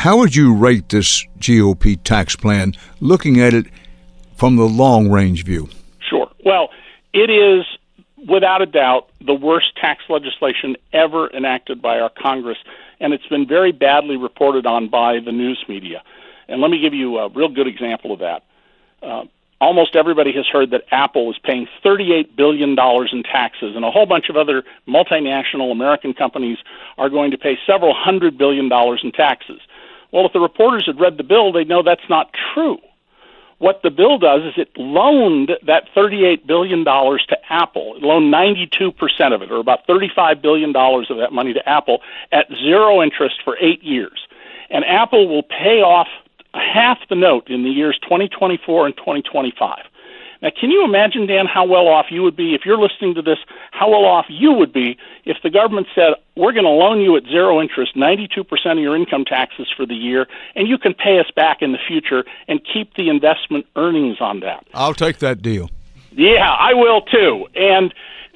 How would you rate this GOP tax plan, looking at it from the long-range view? Sure. Well, it is, without a doubt, the worst tax legislation ever enacted by our Congress, and it's been very badly reported on by the news media. And let me give you a real good example of that. Almost everybody has heard that Apple is paying $38 billion in taxes, and a whole bunch of other multinational American companies are going to pay several $100 billion in taxes. Well, if the reporters had read the bill, they'd know that's not true. What the bill does is it loaned that $38 billion to Apple. It loaned 92% of it, or about $35 billion of that money to Apple at zero interest for 8 years. And Apple will pay off half the note in the years 2024 and 2025. Now, can you imagine, Dan, how well off you would be if you're listening to this, how well off you would be if the government said, we're going to loan you at zero interest 92% of your income taxes for the year, and you can pay us back in the future and keep the investment earnings on that? I'll take that deal. Yeah, I will too. And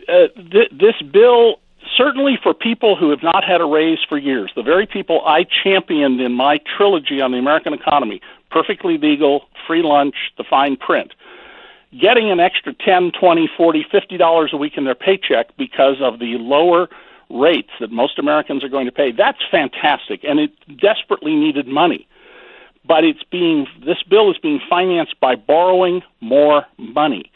this bill, certainly for people who have not had a raise for years, the very people I championed in my trilogy on the American economy, perfectly legal, free lunch, the fine print, getting an extra $10, $20, $40, $50 a week in their paycheck because of the lower rates that most Americans are going to pay, that's fantastic, and it desperately needed money. But this bill is being financed by borrowing more money.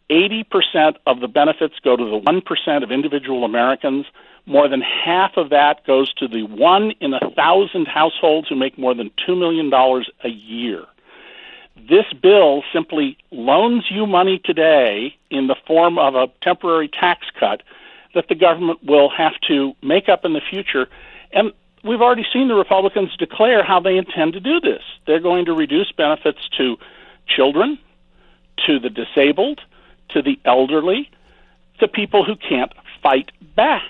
80% of the benefits go to the 1% of individual Americans. More than half of that goes to the 1 in 1,000 households who make more than $2 million a year. This bill simply loans you money today in the form of a temporary tax cut that the government will have to make up in the future. And we've already seen the Republicans declare how they intend to do this. They're going to reduce benefits to children, to the disabled, to the elderly, to people who can't fight back.